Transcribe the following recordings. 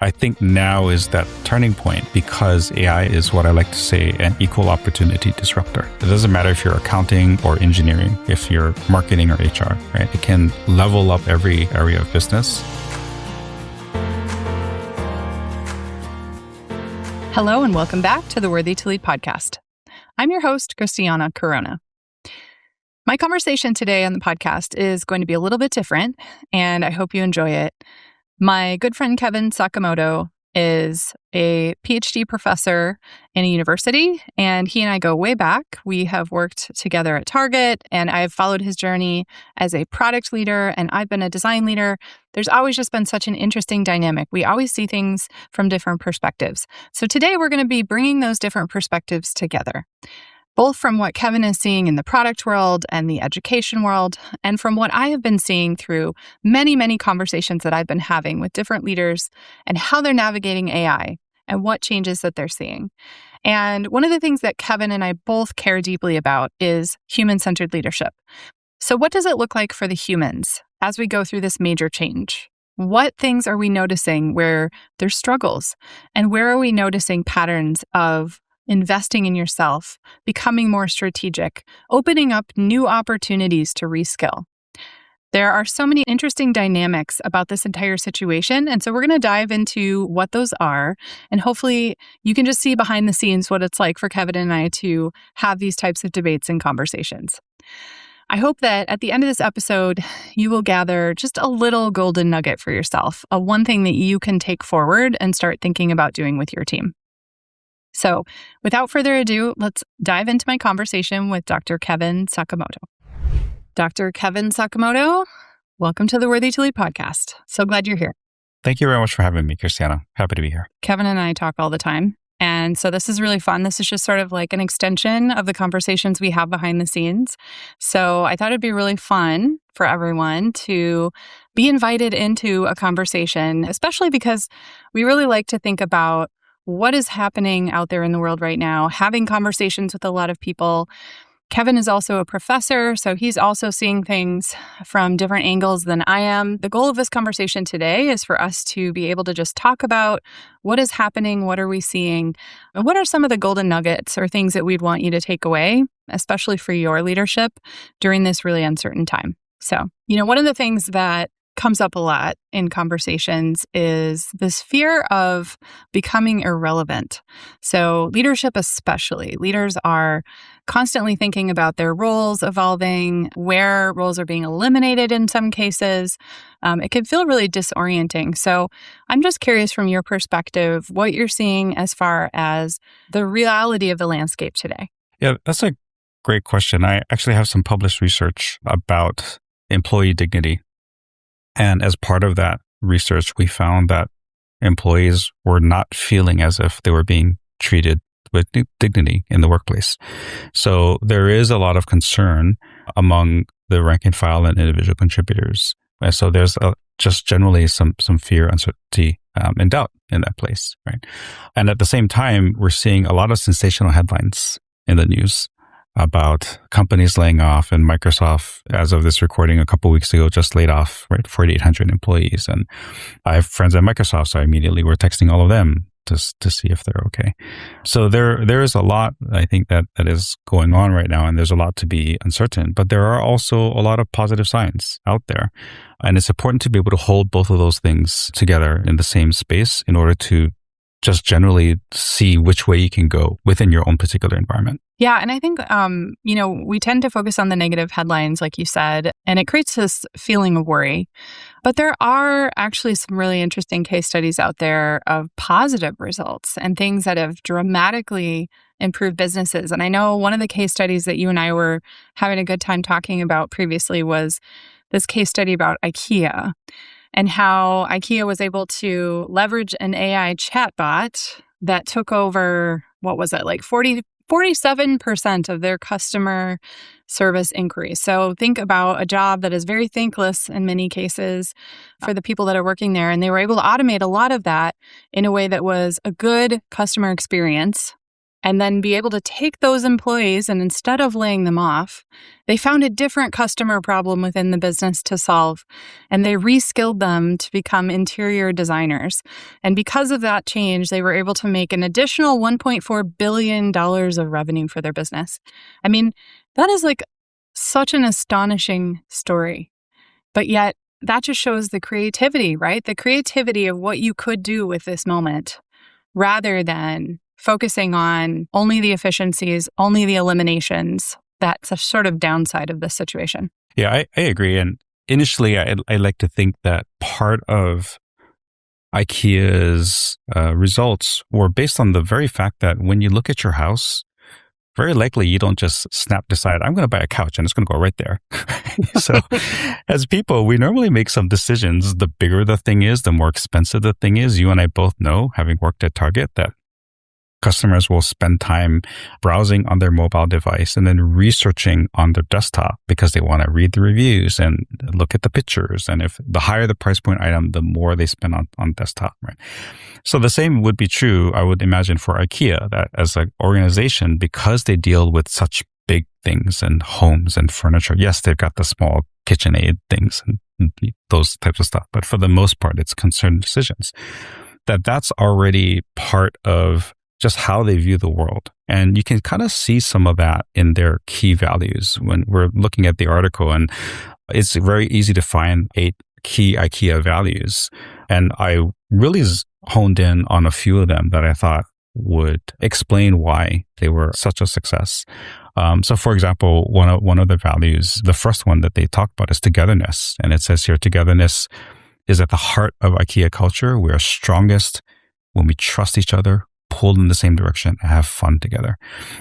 I think now is that turning point because AI is what I like to say an equal opportunity disruptor. It doesn't matter if you're accounting or engineering, if you're marketing or HR, right? It can level up every area of business. Hello and welcome back to the Worthy to Lead podcast. I'm your host, Christiana Corona. My conversation today on the podcast is going to be a little bit different, and I hope you enjoy it. My good friend Kevin Sakamoto is a PhD professor in a university, and he and I go way back. We have worked together at Target, and I've followed his journey as a product leader, and I've been a design leader. There's always just been such an interesting dynamic. We always see things from different perspectives. So today we're going to be bringing those different perspectives together, both from what Kevin is seeing in the product world and the education world, and from what I have been seeing through many, many conversations that I've been having with different leaders and how they're navigating AI and what changes that they're seeing. And one of the things that Kevin and I both care deeply about is human-centered leadership. So what does it look like for the humans as we go through this major change? What things are we noticing where there's struggles? And where are we noticing patterns of investing in yourself, becoming more strategic, opening up new opportunities to reskill? There are so many interesting dynamics about this entire situation. And so we're going to dive into what those are. And hopefully you can just see behind the scenes what it's like for Kevin and I to have these types of debates and conversations. I hope that at the end of this episode, you will gather just a little golden nugget for yourself, one thing that you can take forward and start thinking about doing with your team. So without further ado, let's dive into my conversation with Dr. Kevin Sakamoto. Dr. Kevin Sakamoto, welcome to the Worthy to Lead podcast. So glad you're here. Thank you very much for having me, Christiana. Happy to be here. Kevin and I talk all the time. And so this is really fun. This is just sort of like an extension of the conversations we have behind the scenes. So I thought it'd be really fun for everyone to be invited into a conversation, especially because we really like to think about what is happening out there in the world right now, having conversations with a lot of people. Kevin is also a professor, so he's also seeing things from different angles than I am. The goal of this conversation today is for us to be able to just talk about what is happening, what are we seeing, and what are some of the golden nuggets or things that we'd want you to take away, especially for your leadership during this really uncertain time. So, one of the things that comes up a lot in conversations is this fear of becoming irrelevant. So leadership especially, leaders are constantly thinking about their roles evolving, where roles are being eliminated in some cases. It can feel really disorienting. So I'm just curious from your perspective, what you're seeing as far as the reality of the landscape today. Yeah, that's a great question. I actually have some published research about employee dignity. And as part of that research, we found that employees were not feeling as if they were being treated with dignity in the workplace. So there is a lot of concern among the rank and file and individual contributors. And so there's just generally some fear, uncertainty, and doubt in that place, right? And at the same time, we're seeing a lot of sensational headlines in the news about companies laying off, and Microsoft, as of this recording a couple of weeks ago, just laid off 4,800 employees. And I have friends at Microsoft, so I immediately were texting all of them to see if they're okay. So there is a lot, I think, that is going on right now, and there's a lot to be uncertain. But there are also a lot of positive signs out there. And it's important to be able to hold both of those things together in the same space in order to just generally see which way you can go within your own particular environment. Yeah. And I think, we tend to focus on the negative headlines, like you said, and it creates this feeling of worry. But there are actually some really interesting case studies out there of positive results and things that have dramatically improved businesses. And I know one of the case studies that you and I were having a good time talking about previously was this case study about IKEA and how IKEA was able to leverage an AI chatbot that took over, 47% of their customer service inquiries. So think about a job that is very thankless in many cases for the people that are working there. And they were able to automate a lot of that in a way that was a good customer experience and then be able to take those employees and instead of laying them off, they found a different customer problem within the business to solve, and they reskilled them to become interior designers. And because of that change, they were able to make an additional $1.4 billion of revenue for their business. I mean, that is like such an astonishing story. But yet, that just shows the creativity, right? The creativity of what you could do with this moment rather than focusing on only the efficiencies, only the eliminations. That's a sort of downside of this situation. Yeah, I agree. And initially, I like to think that part of IKEA's results were based on the very fact that when you look at your house, very likely you don't just decide, I'm going to buy a couch and it's going to go right there. So as people, we normally make some decisions. The bigger the thing is, the more expensive the thing is. You and I both know, having worked at Target, that customers will spend time browsing on their mobile device and then researching on their desktop because they want to read the reviews and look at the pictures. And if the higher the price point item, the more they spend on desktop, right? So the same would be true, I would imagine, for IKEA, that as an organization, because they deal with such big things and homes and furniture. Yes, they've got the small KitchenAid things and those types of stuff. But for the most part, it's concerned decisions. That's already part of just how they view the world. And you can kind of see some of that in their key values when we're looking at the article. And it's very easy to find 8 key IKEA values. And I really honed in on a few of them that I thought would explain why they were such a success. So for example, one of the values, the first one that they talk about is togetherness. And it says here, togetherness is at the heart of IKEA culture. We are strongest when we trust each other, pulled in the same direction, and have fun together.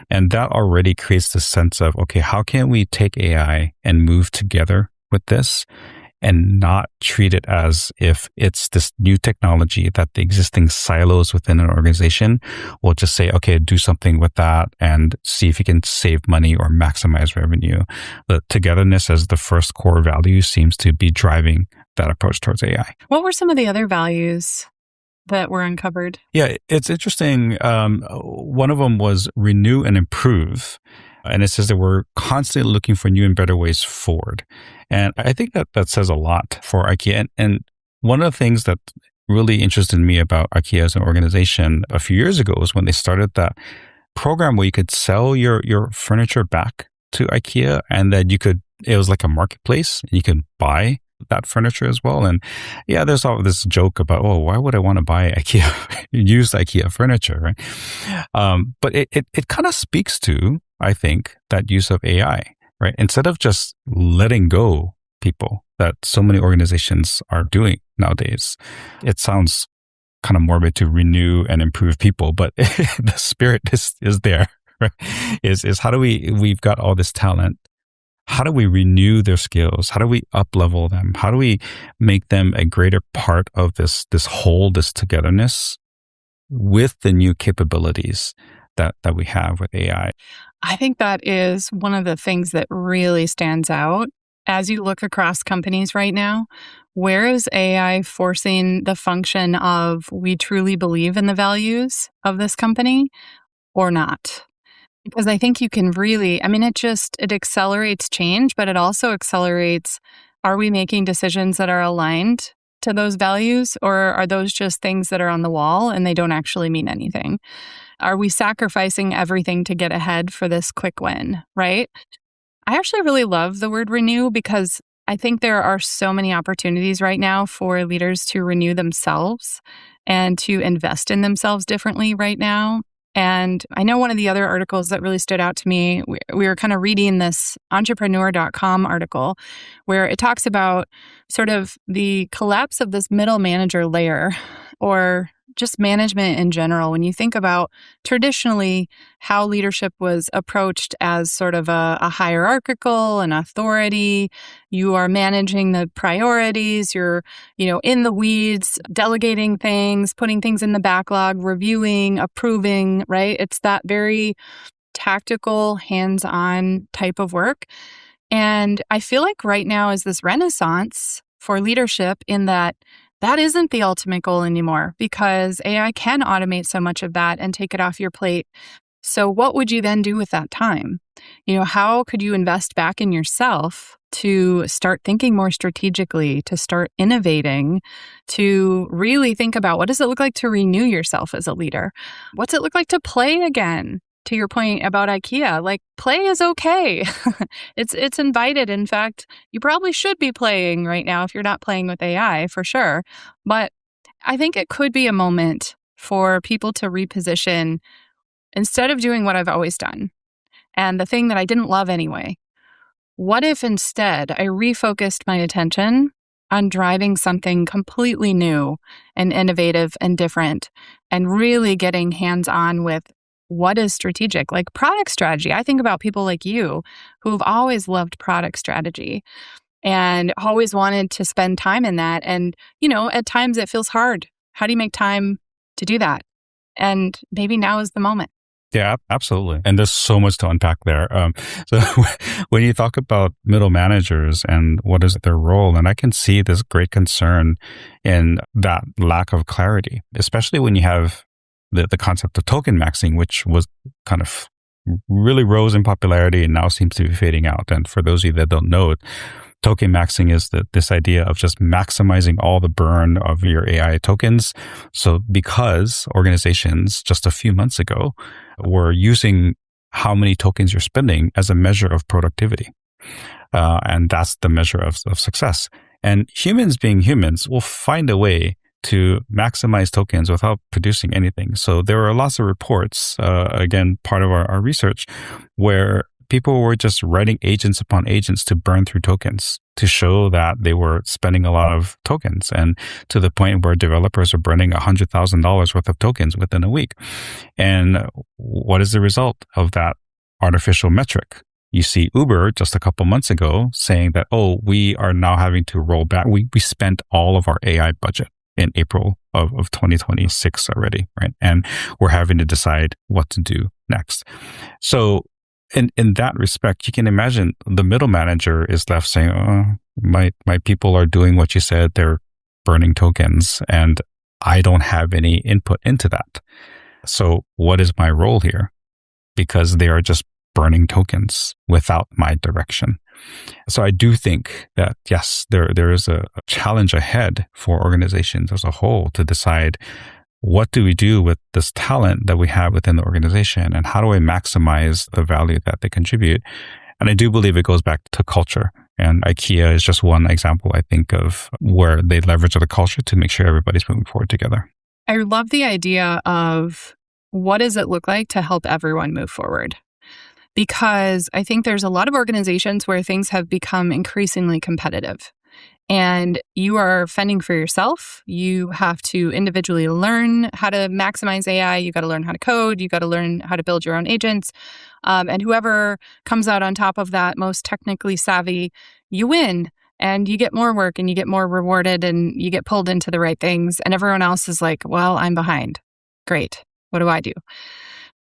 And that already creates the sense of, okay, how can we take AI and move together with this and not treat it as if it's this new technology that the existing silos within an organization will just say, okay, do something with that and see if you can save money or maximize revenue. The togetherness as the first core value seems to be driving that approach towards AI. What were some of the other values that were uncovered? Yeah, it's interesting. One of them was renew and improve. And it says that we're constantly looking for new and better ways forward. And I think that says a lot for IKEA. And one of the things that really interested me about IKEA as an organization a few years ago was when they started that program where you could sell your furniture back to IKEA, and that it was like a marketplace, and you could buy that furniture as well. And yeah, there's all this joke about, oh, why would I want to buy IKEA, used IKEA furniture, right? But it kind of speaks to, I think, that use of AI, right? Instead of just letting go people that so many organizations are doing nowadays, it sounds kind of morbid to renew and improve people, but the spirit is there, right? Is how do we've got all this talent. How do we renew their skills? How do we up-level them? How do we make them a greater part of this whole, this togetherness with the new capabilities that we have with AI? I think that is one of the things that really stands out as you look across companies right now. Where is AI forcing the function of we truly believe in the values of this company or not? Because I think you can really, it accelerates change, but it also accelerates, are we making decisions that are aligned to those values, or are those just things that are on the wall and they don't actually mean anything? Are we sacrificing everything to get ahead for this quick win, right? I actually really love the word renew because I think there are so many opportunities right now for leaders to renew themselves and to invest in themselves differently right now. And I know one of the other articles that really stood out to me, we were kind of reading this entrepreneur.com article where it talks about sort of the collapse of this middle manager layer, or just management in general. When you think about traditionally how leadership was approached as sort of a hierarchical, an authority, you are managing the priorities, you're, in the weeds, delegating things, putting things in the backlog, reviewing, approving, right? It's that very tactical, hands-on type of work. And I feel like right now is this renaissance for leadership in that isn't the ultimate goal anymore, because AI can automate so much of that and take it off your plate. So what would you then do with that time? How could you invest back in yourself to start thinking more strategically, to start innovating, to really think about what does it look like to renew yourself as a leader? What's it look like to play again? To your point about IKEA, like play is okay. It's invited. In fact, you probably should be playing right now if you're not playing with AI for sure. But I think it could be a moment for people to reposition instead of doing what I've always done and the thing that I didn't love anyway. What if instead I refocused my attention on driving something completely new and innovative and different and really getting hands-on with what is strategic, like product strategy? I think about people like you who've always loved product strategy and always wanted to spend time in that. And, at times it feels hard. How do you make time to do that? And maybe now is the moment. Yeah, absolutely. And there's so much to unpack there. So when you talk about middle managers and what is their role, and I can see this great concern in that lack of clarity, especially when you have the concept of token maxing, which was kind of really rose in popularity and now seems to be fading out. And for those of you that don't know it, token maxing is this idea of just maximizing all the burn of your AI tokens. So because organizations just a few months ago were using how many tokens you're spending as a measure of productivity. And that's the measure of success. And humans being humans will find a way to maximize tokens without producing anything. So there are lots of reports, again, part of our research, where people were just writing agents upon agents to burn through tokens to show that they were spending a lot of tokens, and to the point where developers are burning $100,000 worth of tokens within a week. And what is the result of that artificial metric? You see Uber just a couple months ago saying that, we are now having to roll back. We spent all of our AI budget in April of 2026 already, right? And we're having to decide what to do next. So in that respect, you can imagine the middle manager is left saying, my people are doing what you said, they're burning tokens, and I don't have any input into that. So what is my role here? Because they are just burning tokens without my direction. So I do think that, yes, there is a challenge ahead for organizations as a whole to decide, what do we do with this talent that we have within the organization, and how do I maximize the value that they contribute? And I do believe it goes back to culture. And IKEA is just one example, I think, of where they leverage the culture to make sure everybody's moving forward together. I love the idea of what does it look like to help everyone move forward? Because I think there's a lot of organizations where things have become increasingly competitive. And you are fending for yourself. You have to individually learn how to maximize AI. You got to learn how to code. You got to learn how to build your own agents. And whoever comes out on top of that, most technically savvy, you win. And you get more work and you get more rewarded and you get pulled into the right things. And everyone else is like, well, I'm behind. Great. What do I do?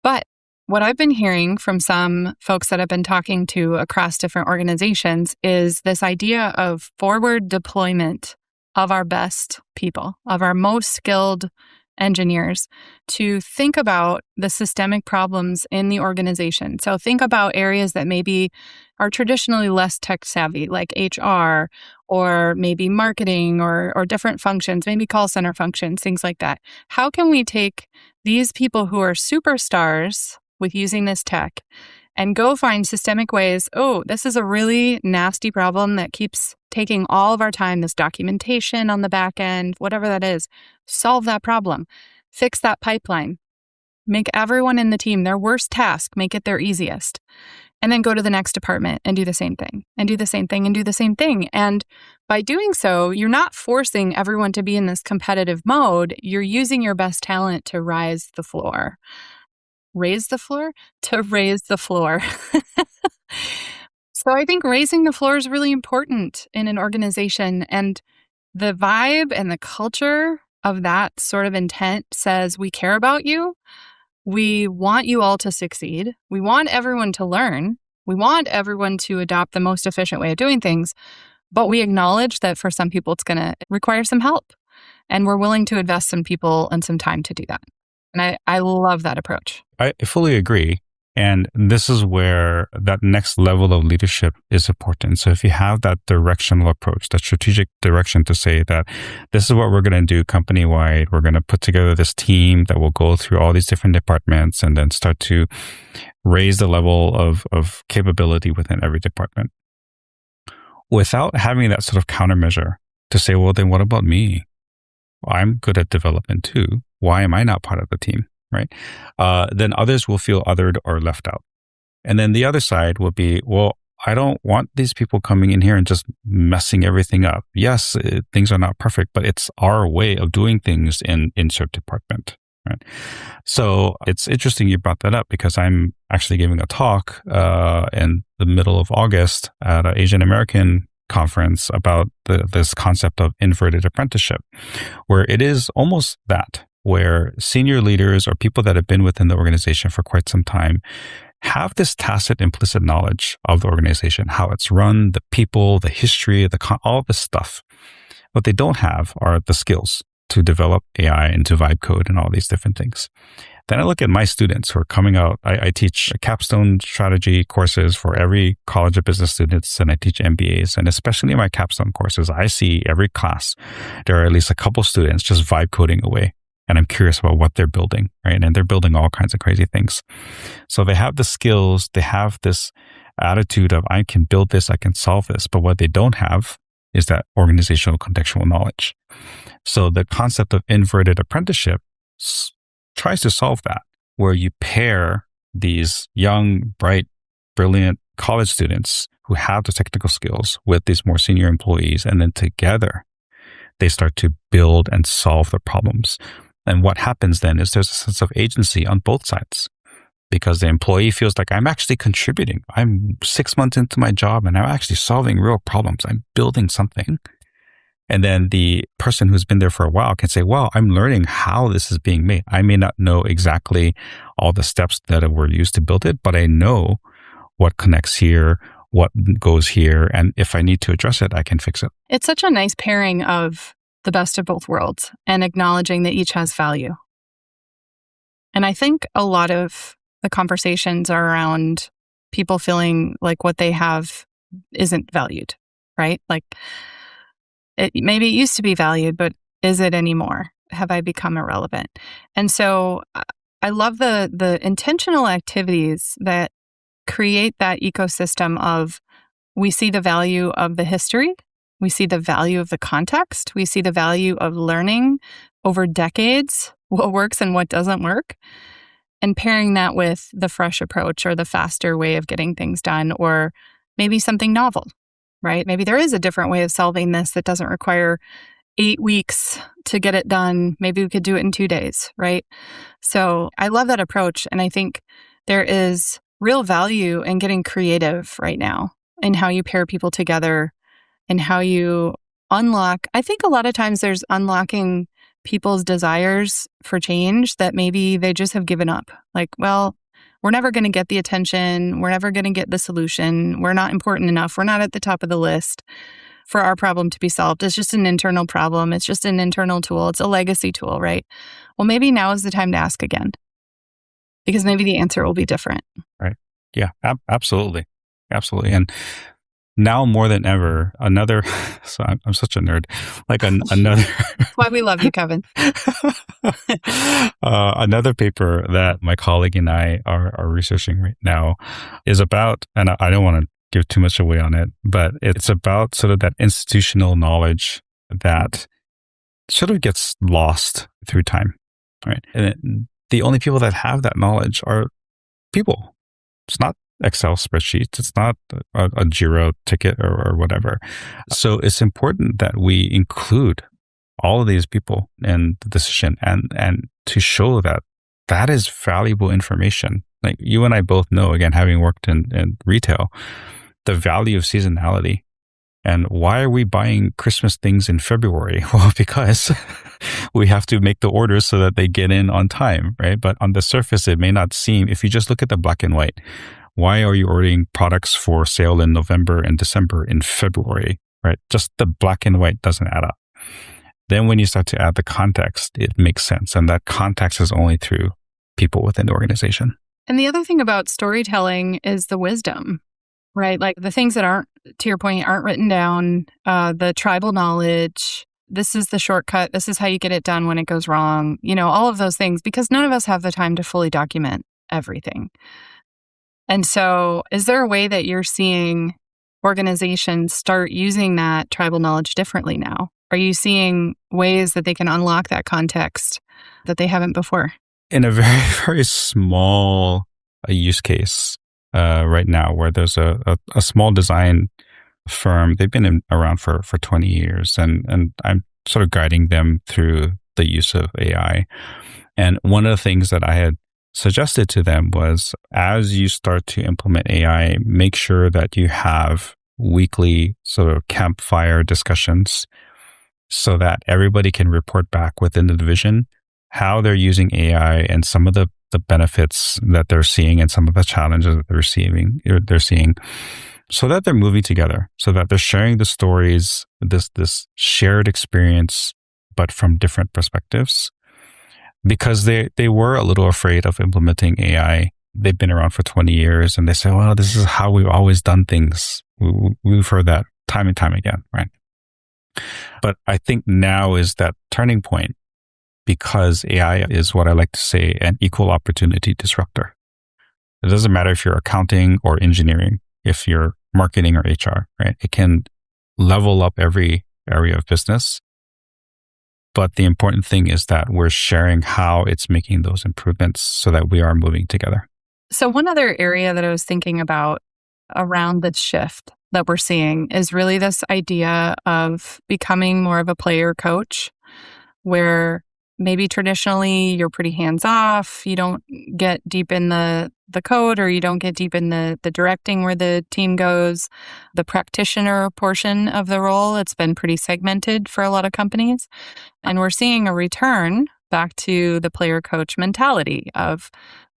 But what I've been hearing from some folks that I've been talking to across different organizations is this idea of forward deployment of our best people, of our most skilled engineers, to think about the systemic problems in the organization. So think about areas that maybe are traditionally less tech savvy, like HR, or maybe marketing, or different functions, maybe call center functions, things like that. How can we take these people who are superstars with using this tech and go find systemic ways? This is a really nasty problem that keeps taking all of our time, this documentation on the back end, whatever that is. Solve that problem. Fix that pipeline. Make everyone in the team their worst task, make it their easiest. And then go to the next department and do the same thing, and do the same thing, and do the same thing. And by doing so, you're not forcing everyone to be in this competitive mode. You're using your best talent to rise the floor. Raise the floor? To raise the floor. So I think raising the floor is really important in an organization. And the vibe and the culture of that sort of intent says, we care about you. We want you all to succeed. We want everyone to learn. We want everyone to adopt the most efficient way of doing things. But we acknowledge that for some people, it's going to require some help. And we're willing to invest some people and some time to do that. And I love that approach. I fully agree. And this is where that next level of leadership is important. So if you have that directional approach, that strategic direction to say that this is what we're going to do company wide, we're going to put together this team that will go through all these different departments and then start to raise the level of capability within every department. Without having that sort of countermeasure to say, well, then what about me? Well, I'm good at development too. Why am I not part of the team? Right? Then others will feel othered or left out. And then the other side will be, well, I don't want these people coming in here and just messing everything up. Yes, things are not perfect, but it's our way of doing things in insert department. Right? So it's interesting you brought that up because I'm actually giving a talk in the middle of August at an Asian American conference about this concept of inverted apprenticeship, where it is almost that, where senior leaders or people that have been within the organization for quite some time have this tacit implicit knowledge of the organization, how it's run, the people, the history, all this stuff. What they don't have are the skills to develop AI and to vibe code and all these different things. Then I look at my students who are coming out. I teach capstone strategy courses for every college of business students, and I teach MBAs. And especially in my capstone courses, I see every class, there are at least a couple students just vibe coding away. And I'm curious about what they're building, right? And they're building all kinds of crazy things. So they have the skills, they have this attitude of, I can build this, I can solve this. But what they don't have is that organizational contextual knowledge. So the concept of inverted apprenticeship tries to solve that, where you pair these young, bright, brilliant college students who have the technical skills with these more senior employees, and then together they start to build and solve the problems. And what happens then is there's a sense of agency on both sides, because the employee feels like, I'm actually contributing. I'm 6 months into my job and I'm actually solving real problems. I'm building something. And then the person who's been there for a while can say, well, I'm learning how this is being made. I may not know exactly all the steps that were used to build it, but I know what connects here, what goes here. And if I need to address it, I can fix it. It's such a nice pairing of the best of both worlds and acknowledging that each has value. And I think a lot of the conversations are around people feeling like what they have isn't valued, right? Like maybe it used to be valued, but is it anymore? Have I become irrelevant? And so I love the intentional activities that create that ecosystem of, we see the value of the history, we see the value of the context, we see the value of learning over decades what works and what doesn't work, and pairing that with the fresh approach or the faster way of getting things done, or maybe something novel, right? Maybe there is a different way of solving this that doesn't require 8 weeks to get it done. Maybe we could do it in 2 days, right? So I love that approach. And I think there is real value in getting creative right now in how you pair people together and how you unlock. I think a lot of times there's unlocking people's desires for change that maybe they just have given up. Like, well, we're never going to get the attention. We're never going to get the solution. We're not important enough. We're not at the top of the list for our problem to be solved. It's just an internal problem. It's just an internal tool. It's a legacy tool, right? Well, maybe now is the time to ask again, because maybe the answer will be different. Right. Yeah, absolutely. Absolutely. And now more than ever, so I'm such a nerd, like another. That's why we love you, Kevin. Another paper that my colleague and I are researching right now is about, and I don't want to give too much away on it, but it's about sort of that institutional knowledge that sort of gets lost through time, right? And the only people that have that knowledge are people. It's not Excel spreadsheets. It's not a Jira ticket or whatever. So it's important that we include all of these people in the decision and to show that that is valuable information. Like you and I both know, again, having worked in retail, the value of seasonality. And why are we buying Christmas things in February? Well, because we have to make the orders so that they get in on time, right? But on the surface, it may not seem, if you just look at the black and white, why are you ordering products for sale in November and December in February, right? Just the black and white doesn't add up. Then when you start to add the context, it makes sense. And that context is only through people within the organization. And the other thing about storytelling is the wisdom, right? Like the things that aren't, to your point, aren't written down, the tribal knowledge, this is the shortcut, this is how you get it done when it goes wrong, all of those things, because none of us have the time to fully document everything. And so is there a way that you're seeing organizations start using that tribal knowledge differently now? Are you seeing ways that they can unlock that context that they haven't before? In a very, very small use case right now, where there's a small design firm, they've been around for 20 years, and I'm sort of guiding them through the use of AI. And one of the things that I had suggested to them was, as you start to implement AI, make sure that you have weekly sort of campfire discussions so that everybody can report back within the division how they're using AI and some of the benefits that they're seeing and some of the challenges that they're seeing, so that they're moving together, so that they're sharing the stories, this shared experience, but from different perspectives. Because they were a little afraid of implementing AI. They've been around for 20 years and they say, well, this is how we've always done things. We've heard that time and time again, right? But I think now is that turning point, because AI is what I like to say, an equal opportunity disruptor. It doesn't matter if you're accounting or engineering, if you're marketing or HR, right? It can level up every area of business. But the important thing is that we're sharing how it's making those improvements so that we are moving together. So one other area that I was thinking about around this shift that we're seeing is really this idea of becoming more of a player coach, where maybe traditionally you're pretty hands-off, you don't get deep in the code, or you don't get deep in the directing where the team goes. The practitioner portion of the role, it's been pretty segmented for a lot of companies. And we're seeing a return back to the player coach mentality of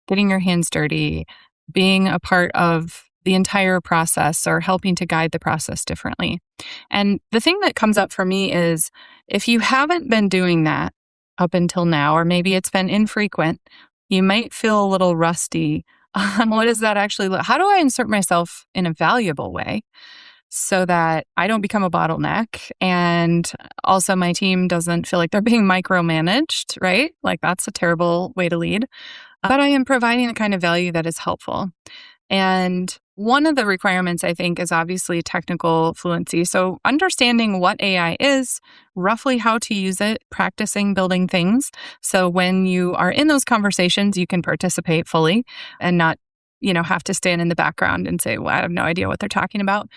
getting your hands dirty, being a part of the entire process or helping to guide the process differently. And the thing that comes up for me is, if you haven't been doing that up until now, or maybe it's been infrequent, you might feel a little rusty on what does that actually look? How do I insert myself in a valuable way so that I don't become a bottleneck, and also my team doesn't feel like they're being micromanaged, right? Like that's a terrible way to lead. But I am providing the kind of value that is helpful. And one of the requirements, I think, is obviously technical fluency. So understanding what AI is, roughly how to use it, practicing building things. So when you are in those conversations, you can participate fully and not, have to stand in the background and say, well, I have no idea what they're talking about.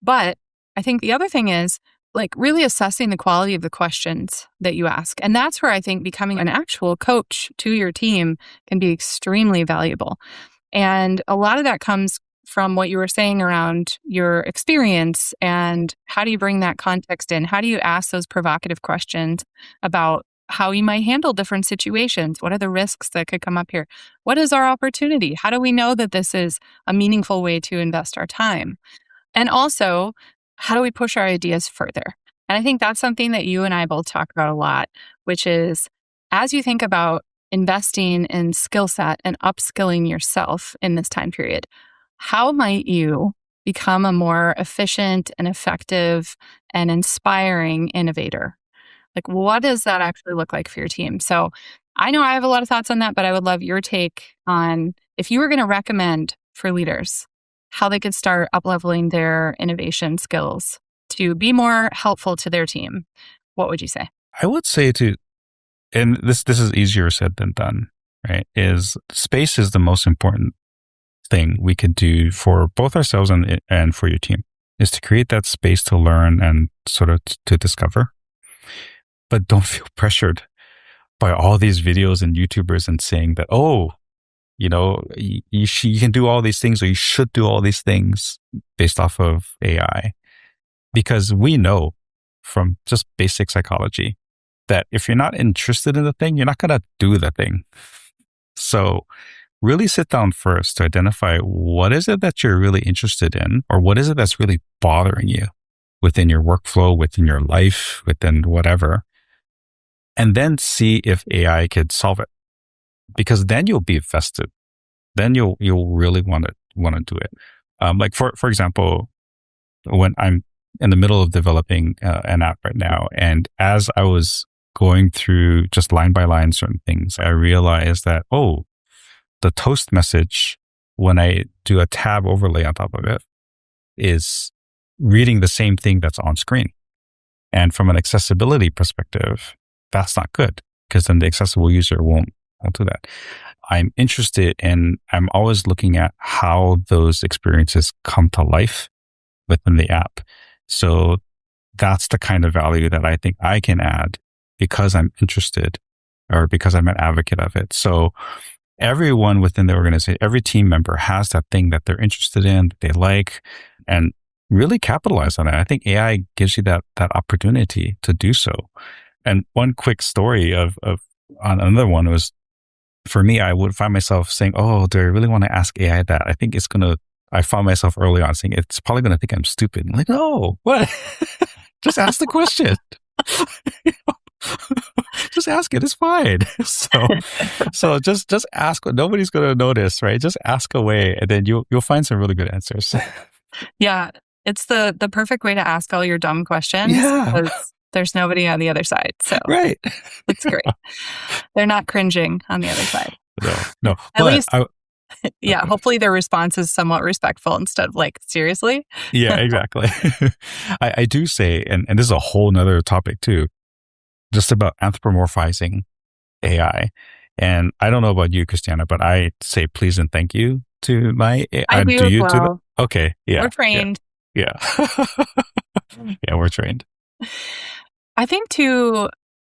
But I think the other thing is like really assessing the quality of the questions that you ask. And that's where I think becoming an actual coach to your team can be extremely valuable. And a lot of that comes from what you were saying around your experience, and how do you bring that context in? How do you ask those provocative questions about how you might handle different situations? What are the risks that could come up here? What is our opportunity? How do we know that this is a meaningful way to invest our time? And also, how do we push our ideas further? And I think that's something that you and I both talk about a lot, which is as you think about investing in skill set and upskilling yourself in this time period, how might you become a more efficient and effective and inspiring innovator? Like, what does that actually look like for your team? So I know I have a lot of thoughts on that, but I would love your take on, if you were going to recommend for leaders how they could start up-leveling their innovation skills to be more helpful to their team, what would you say? I would say and this is easier said than done, right? Is space is the most important thing we could do for both ourselves and for your team, is to create that space to learn and sort of to discover. But don't feel pressured by all these videos and YouTubers and saying that, you can do all these things, or you should do all these things based off of AI. Because we know from just basic psychology that if you're not interested in the thing, you're not going to do the thing. So really sit down first to identify what is it that you're really interested in, or what is it that's really bothering you within your workflow, within your life, within whatever. and then see if AI could solve it. Because then you'll be invested. Then you'll really want to do it. Like for example, when I'm in the middle of developing an app right now, and as I was going through just line by line certain things, I realized that, the toast message, when I do a tab overlay on top of it, is reading the same thing that's on screen. And from an accessibility perspective, that's not good, because then the accessible user won't do that. I'm interested in, I'm always looking at how those experiences come to life within the app. So that's the kind of value that I think I can add because I'm interested or because I'm an advocate of it. So everyone within the organization, every team member has that thing that they're interested in, that they like, and really capitalize on it. I think AI gives you that opportunity to do so. And one quick story on another one was, for me, I would find myself saying, do I really want to ask AI that? I think I found myself early on saying, it's probably going to think I'm stupid. I'm like, no, what? Just ask the question. Just ask it. It's fine. So just ask. Nobody's going to notice, right? Just ask away, and then you'll find some really good answers. Yeah. It's the perfect way to ask all your dumb questions. Yeah. Because there's nobody on the other side. So right. It's great. They're not cringing on the other side. No. At least, yeah, okay. Hopefully their response is somewhat respectful instead of like, seriously? Yeah, exactly. I do say, and this is a whole nother topic too, just about anthropomorphizing AI. And I don't know about you, Christiana, but I say please and thank you to my AI. I do as well. Do that? Okay. Yeah. We're trained. Yeah. Yeah, we're trained. I think too,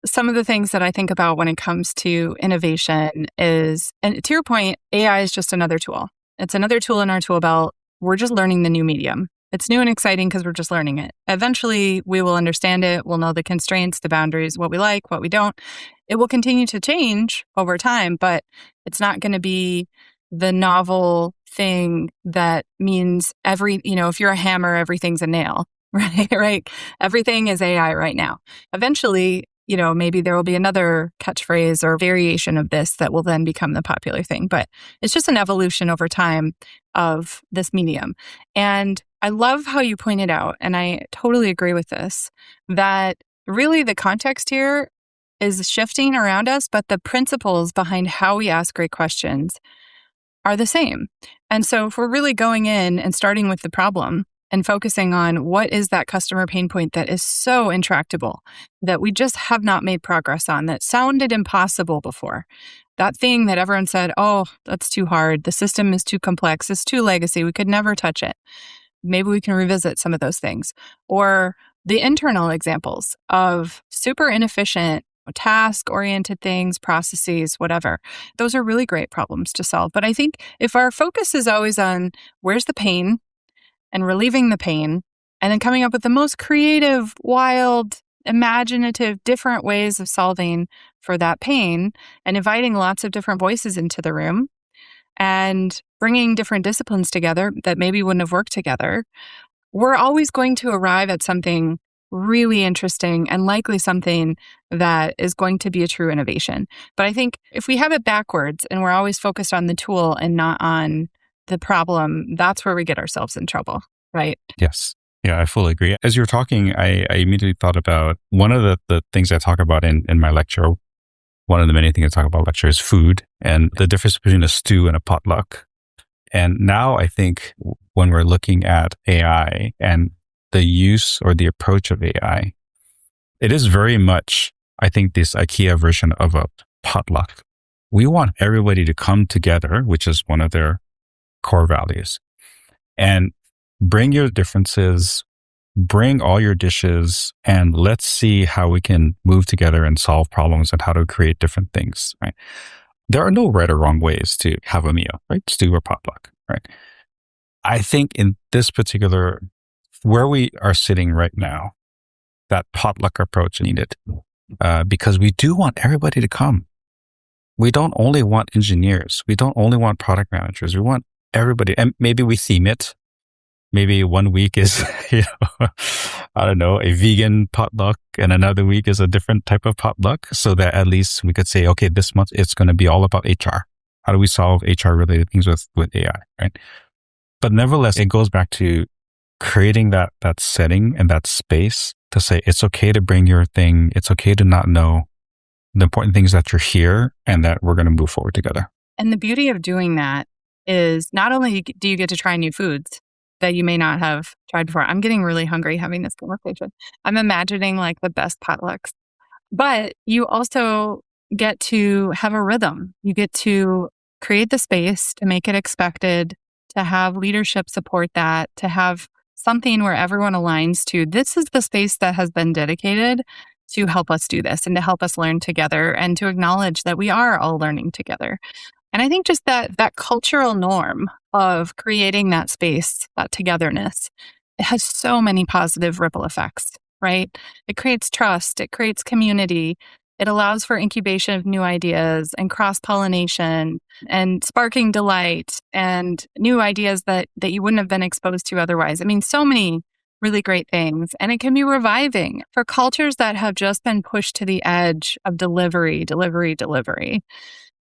some of the things that I think about when it comes to innovation is, and to your point, AI is just another tool. It's another tool in our tool belt. We're just learning the new medium. It's new and exciting because we're just learning it. Eventually, we will understand it. We'll know the constraints, the boundaries, what we like, what we don't. It will continue to change over time, but it's not going to be the novel thing that means if you're a hammer, everything's a nail, right? Right? Everything is AI right now. Eventually, maybe there will be another catchphrase or variation of this that will then become the popular thing. But it's just an evolution over time of this medium. And I love how you pointed out, and I totally agree with this, that really the context here is shifting around us, but the principles behind how we ask great questions are the same. And so if we're really going in and starting with the problem and focusing on what is that customer pain point that is so intractable, that we just have not made progress on, that sounded impossible before. That thing that everyone said, that's too hard. The system is too complex. It's too legacy. We could never touch it. Maybe we can revisit some of those things. Or the internal examples of super inefficient task-oriented things, processes, whatever. Those are really great problems to solve. But I think if our focus is always on where's the pain and relieving the pain, and then coming up with the most creative, wild, imaginative, different ways of solving for that pain, and inviting lots of different voices into the room, and bringing different disciplines together that maybe wouldn't have worked together, we're always going to arrive at something really interesting and likely something that is going to be a true innovation. But I think if we have it backwards and we're always focused on the tool and not on the problem, that's where we get ourselves in trouble, right? Yes. Yeah, I fully agree. As you were talking, I immediately thought about one of the things I talk about in my lecture. One of the many things I talk about in lecture is food and the difference between a stew and a potluck. And now I think when we're looking at AI and the use or the approach of AI, it is very much, I think, this IKEA version of a potluck. We want everybody to come together, which is one of their core values, and bring your differences, bring all your dishes, and let's see how we can move together and solve problems and how to create different things, right? There are no right or wrong ways to have a meal, right? Stew or potluck, right? I think in this particular, where we are sitting right now, that potluck approach is needed because we do want everybody to come. We don't only want engineers. We don't only want product managers. We want everybody. And maybe we theme it. Maybe one week is, I don't know, a vegan potluck, and another week is a different type of potluck, so that at least we could say, okay, this month it's going to be all about HR. How do we solve HR related things with AI, right? But nevertheless, it goes back to creating that setting and that space to say it's okay to bring your thing. It's okay to not know. The important thing is that you're here and that we're going to move forward together. And the beauty of doing that is not only do you get to try new foods that you may not have tried before. I'm getting really hungry having this conversation. I'm imagining like the best potlucks, but you also get to have a rhythm. You get to create the space to make it expected, to have leadership support that, to have something where everyone aligns to this is the space that has been dedicated to help us do this and to help us learn together and to acknowledge that we are all learning together. And I think just that cultural norm of creating that space, that togetherness, it has so many positive ripple effects, right? It creates trust, it creates community, it allows for incubation of new ideas and cross-pollination and sparking delight and new ideas that you wouldn't have been exposed to otherwise. I mean, so many really great things. And it can be reviving for cultures that have just been pushed to the edge of delivery.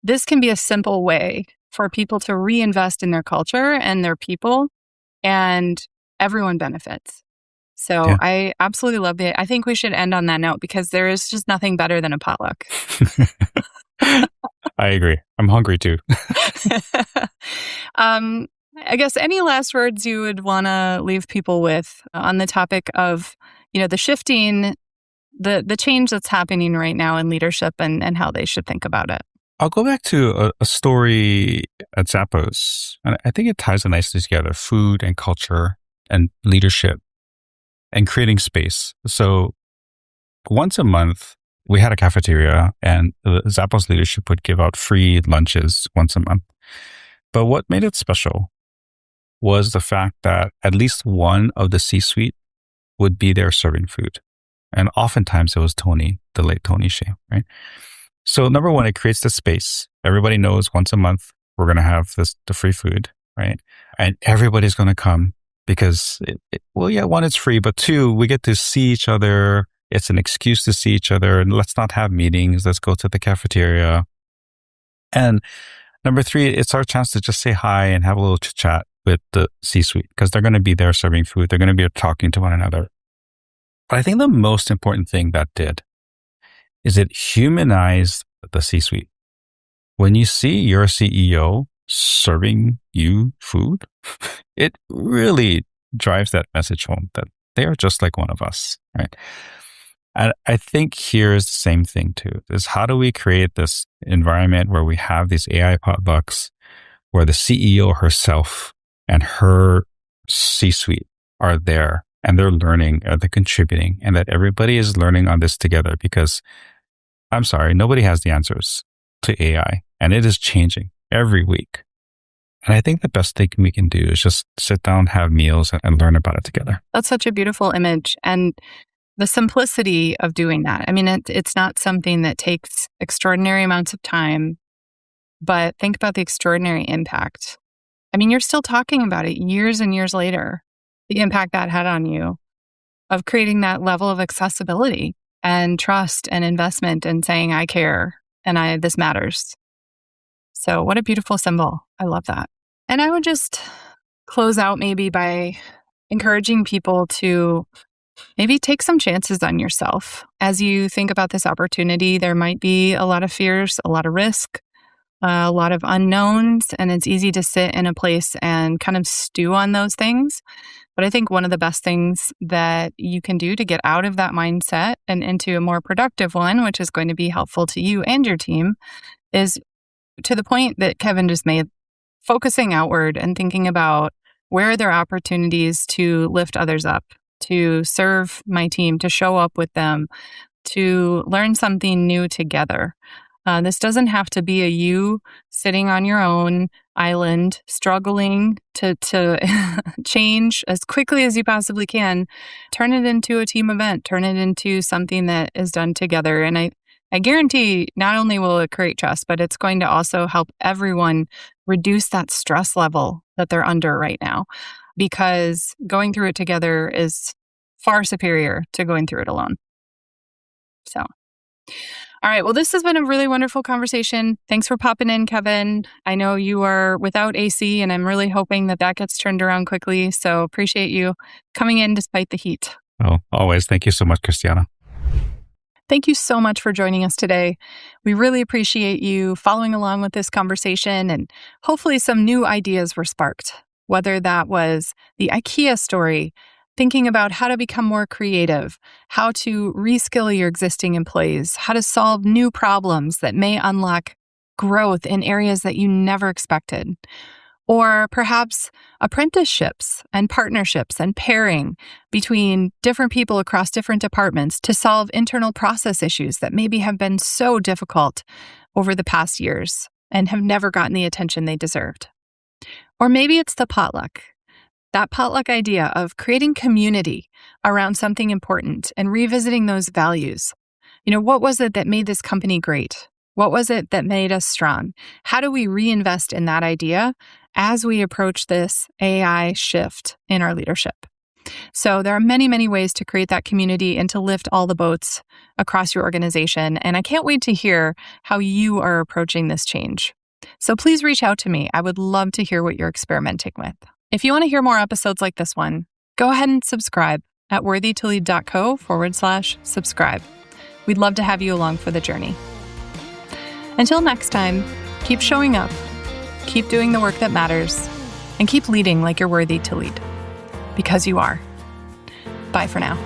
This can be a simple way for people to reinvest in their culture and their people, and everyone benefits. So Yeah. I absolutely love it. I think we should end on that note because there is just nothing better than a potluck. I agree. I'm hungry too. I guess any last words you would want to leave people with on the topic of, the shifting, the change that's happening right now in leadership and how they should think about it. I'll go back to a story at Zappos, and I think it ties it nicely together, food and culture and leadership and creating space. So once a month, we had a cafeteria, and the Zappos leadership would give out free lunches once a month. But what made it special was the fact that at least one of the C-suite would be there serving food. And oftentimes it was Tony, the late Tony Hsieh, right? So number one, it creates the space. Everybody knows once a month we're going to have the free food, right? And everybody's going to come because, one, it's free, but two, we get to see each other. It's an excuse to see each other. And let's not have meetings. Let's go to the cafeteria. And number three, it's our chance to just say hi and have a little chit chat with the C-suite because they're going to be there serving food. They're going to be talking to one another. But I think the most important thing that did is it humanized the C-suite. When you see your CEO serving you food, it really drives that message home that they are just like one of us, right? And I think here is the same thing too, is how do we create this environment where we have these AI potlucks where the CEO herself and her C-suite are there and they're learning, they're contributing, and that everybody is learning on this together because I'm sorry, nobody has the answers to AI, and it is changing every week. And I think the best thing we can do is just sit down, have meals, and learn about it together. That's such a beautiful image. And the simplicity of doing that. I mean, it's not something that takes extraordinary amounts of time, but think about the extraordinary impact. I mean, you're still talking about it years and years later, the impact that had on you of creating that level of accessibility and trust and investment and saying, I care and this matters. So what a beautiful symbol. I love that. And I would just close out maybe by encouraging people to maybe take some chances on yourself. As you think about this opportunity, there might be a lot of fears, a lot of risk, a lot of unknowns, and it's easy to sit in a place and kind of stew on those things. But I think one of the best things that you can do to get out of that mindset and into a more productive one, which is going to be helpful to you and your team, is to the point that Kevin just made, focusing outward and thinking about where are there opportunities to lift others up, to serve my team, to show up with them, to learn something new together. This doesn't have to be a you sitting on your own island, struggling to change as quickly as you possibly can. Turn it into a team event. Turn it into something that is done together. And I guarantee not only will it create trust, but it's going to also help everyone reduce that stress level that they're under right now. because going through it together is far superior to going through it alone. So, all right. Well, this has been a really wonderful conversation. Thanks for popping in, Kevin. I know you are without AC, and I'm really hoping that gets turned around quickly. So appreciate you coming in despite the heat. Oh, always. Thank you so much, Christiana. Thank you so much for joining us today. We really appreciate you following along with this conversation, and hopefully some new ideas were sparked, whether that was the IKEA story, thinking about how to become more creative, how to reskill your existing employees, how to solve new problems that may unlock growth in areas that you never expected, or perhaps apprenticeships and partnerships and pairing between different people across different departments to solve internal process issues that maybe have been so difficult over the past years and have never gotten the attention they deserved. Or maybe it's the potluck. That potluck idea of creating community around something important and revisiting those values. What was it that made this company great? What was it that made us strong? How do we reinvest in that idea as we approach this AI shift in our leadership? So there are many, many ways to create that community and to lift all the boats across your organization. And I can't wait to hear how you are approaching this change. So please reach out to me. I would love to hear what you're experimenting with. If you want to hear more episodes like this one, go ahead and subscribe at worthytolead.co/subscribe. We'd love to have you along for the journey. Until next time, keep showing up, keep doing the work that matters, and keep leading like you're worthy to lead. Because you are. Bye for now.